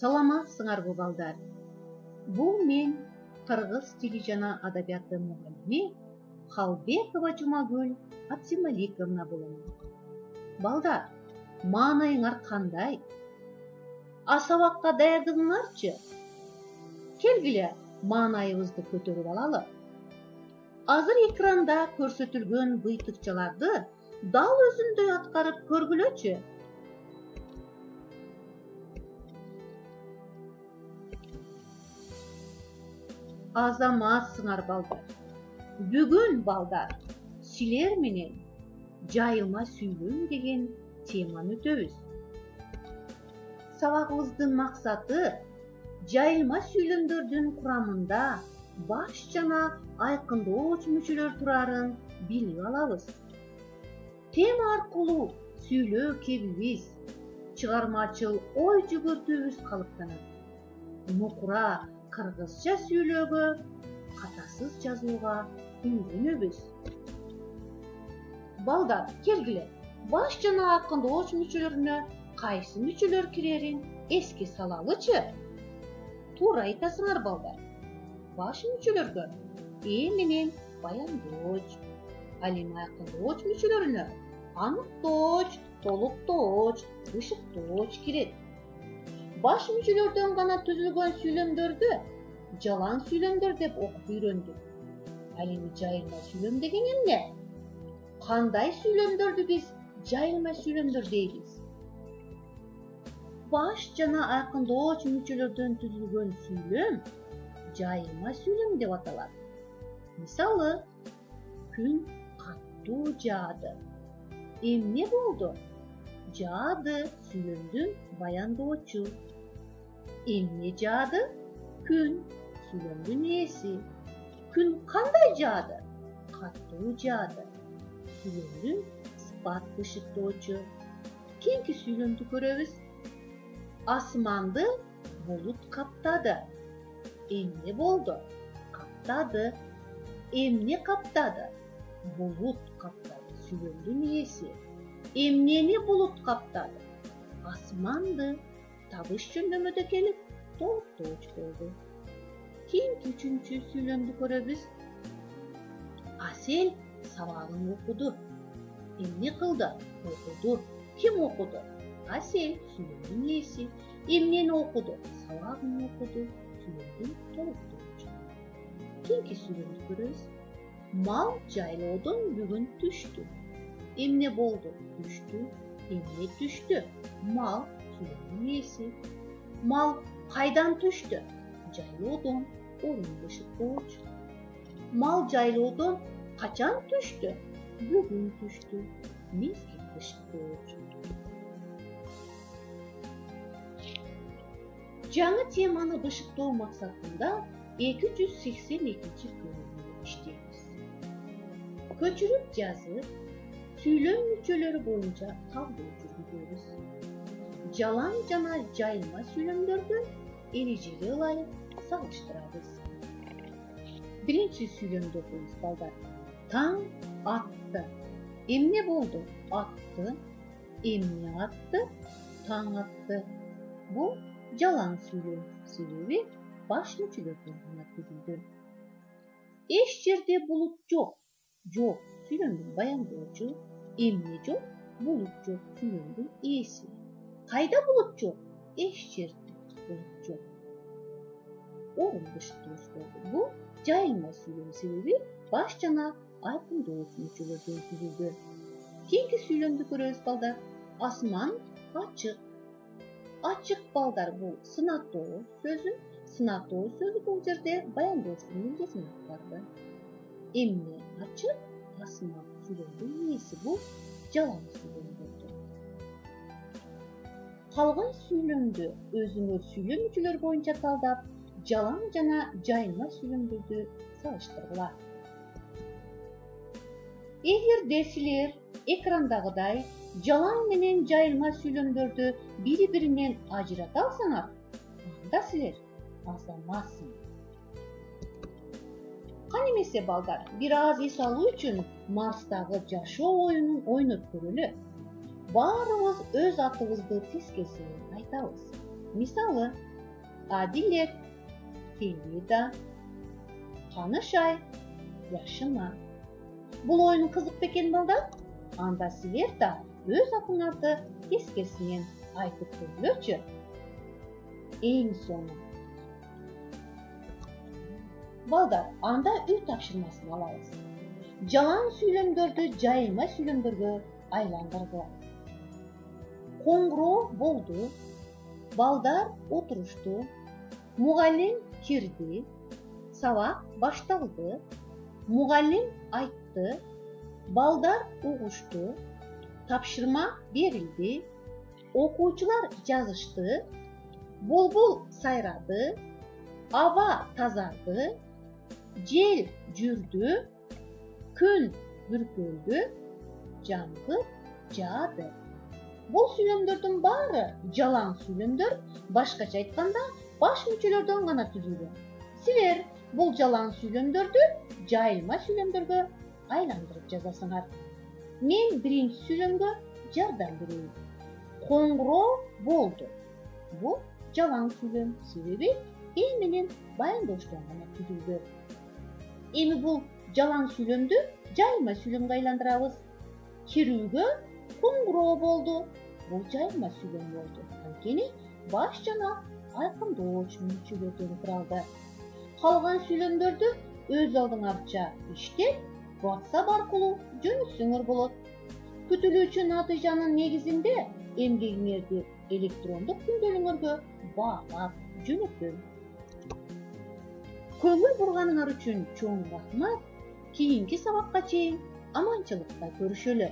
Саламатсыңарбы балдар? Бул мен кыргыз тили жана адабияты мугалими Халбекова Жумагүл Абдималиковна болом. Балдар, маанайыңар кандай? Сабакка даярдыгыңарчы? Келгиле маанайыбызды көтөрүп алалы. Азыр экранда көрсөтүлгөн быйтыкчаларды дал өзүндөй аткарып көргүлөчү. Азаматсыңар балдар. Бүгүн балдар, силер менен жайылма сүйлөм деген теманы өтөбүз. Сабагыбыздын максаты жайылма сүйлөмдөрдүн курамында баш жана айкындооч мүчөлөр турарын билип алабыз. Тема аркылуу сүйлөө кебибиз, чыгармачыл ой жүгүртүүбүз калыптанат. Нукура кыргызча сүйлөөгө, катасыз жазууга үйрөнөбүз. Балдар, келгиле, баш жана айкындооч мүчөлөрүнө кайсы мүчөлөр кирерин эске салалычы? Туура айтасыңар балдар. Баш мүчөлөргө менен баяндооч, ал эми айкындооч мүчөлөрүнө аныктооч, толуктооч, бышыктооч кирет. Баш мүчөлөрдөн гана түзүлгөн сүйлөмдөрдү жалаң сүйлөмдөр деп окуп үйрөндүк. Ал эми жайылма сүйлөм деген эмне? Кандай сүйлөмдөрдү биз жайылма сүйлөмдөр дейбиз? Баш жана айкындооч мүчөлөрдөн түзүлгөн сүйлөм жайылма сүйлөм деп аталат. Мисалы, күн каттуу жаады. Эмне болду? Жаады сүйлөмдүн баяндоочу. Эмне жаады? Күн сүйлөмдүн ээси. Күн кандай жаады? Каттуу жаады. Сүйлөмдүн сыпат бышыктоочу. Кийинки сүйлөмдү көрөбүз. Асманды булут каптады. Эмне болду? Каптады. Эмне каптады? Булут каптады. Сүйлөмдүн ээси. Эмнени булут каптады? Асманды. Табыш жөндөмөдө келип, толуктооч болду. Кийинки үчүнчү сүйлөмдү көрөбүз. Асел сабагын окуду. Эмне кылды? Окуду. Ким окуду? Асел сүйлөмдүн ээси. Эмнени окуду? Сабагын окуду. Сүйлөмдүн толуктоочу. Кийинки сүйлөмдү көрөбүз. Мал жайлоодон бүгүн түштү. Эмне болду? Түштү. Эмне түштү? Мал сүйлөмдүн ээси. Мал кайдан түштү? Жайлоодон. Орун бышыктоочу. Мал жайлоодон качан түштү? Бүгүн түштү. Мезгил бышыктоочу. Жаңы теманы бышыктоо максатында 282 бөлүмдө иштейбиз. Көчүрүп жазып, сүйлөм мүчөлөрү боюнча талдоо жүргүзөбүз. Жалаң жана жайылма сүйлөмдөрдү эрежеге ылайык салыштырабыз. Биринчи сүйлөмдү окуйбуз балдар. Таң атты. Эмне болду? Атты. Эмне атты? Таң атты. Бул жалаң сүйлөм. Себеби баш мүчөлөрдөн гана түзүлгөн. Эч жерде булут жок. Жок сүйлөмдүн баяндоочу. Эмне жок? Булут жок сүйлөмдүн ээси. Кайда булут жок? Эч жерде булут жок. Орун бышыктооч болду. Бул жайылма сүйлөм. Себеби баш жана айкындооч мүчөлөрдөн түзүлгөн. Кийинки сүйлөмдү көрөбүз балдар. Асман ачык. Ачык балдар бул сынатоо сөзү. Сынатоо сөзү бул жерде баяндоочунун милдетин аткарды. Эмне ачык? Асман сүйлөмдүн ээси. Бул жалаң сүйлөм болду. Калган сүйлөмдү өзүңөр сүйлөм мүчөлөр боюнча талдап, жалаң жана жайылма сүйлөмдөрдү салыштыргыла. Эгерде силер экрандагыдай жалаң менен жайылма сүйлөмдөрдү бири-биринен ажырата алсаңар, анда силер азаматсыңар. Кан эмесе балдар, бир аз эс алуу үчүн Марстагы жашоо оюнун ойноп көрөлү. Баарыбыз өз атыбызды тескесинен айтабыз. Мисалы, Adilет, Фемида, Канышай, Яшыма. Бұл ойын қызық бекен балдар? Анда сілер да өз атыңарды тескесінен айтып көрілерші. Ең соңы. Балдар, анда үй тапшырмасын алайыз. Жалаң сүйлемдерді жайылма сүйлемдерге айландырды. Қоңғыроо болды, балдар отырышты, мұғалім кирди, сабақ башталды, мұғалім айтты, балдар угушты, тапшырма берилди, окуучулар жазышты, бұлбұл сайрады, аба тазарды, жел жүрді, күн бүркөлді, жаңғыр жаады. Бұл сүйлемдердің бары жалаң сүйлемдер, башкача айтканда баш мүчөлөрдөн гана түзүлгөн. Силер бұл жалаң сүйлемдерді жайылма сүйлемдерге айландырып жазасыңар. Мен биринчи сүйлөмгө жардам берейин. Коңгуроо болду. Бул жалаң сүйлөм, себеби «и» менен баяндоштон гана түзүлгөн. Эми бул жалаң сүйлөмдү жайылма сүйлөмгө айландырабыз. Кирүүгө коңгуроо болду. Бул жайылма сүйлөм болду. Анткени баш жана айкындооч мүчөлөрдөн туралды. Калган сүйлөмдөрдү өз алдыңарча иштеп, WhatsApp аркылуу жөнөтсөңөр болот. Күтүлүүчү натыйжанын негизинде эмгегиңерди электрондук күндөлүңөргө баалап жөнөтөм. Көңүл бурганыңар үчүн чоң рахмат. Кийинки сабакка чейин аманчылыкта көрүшөлү.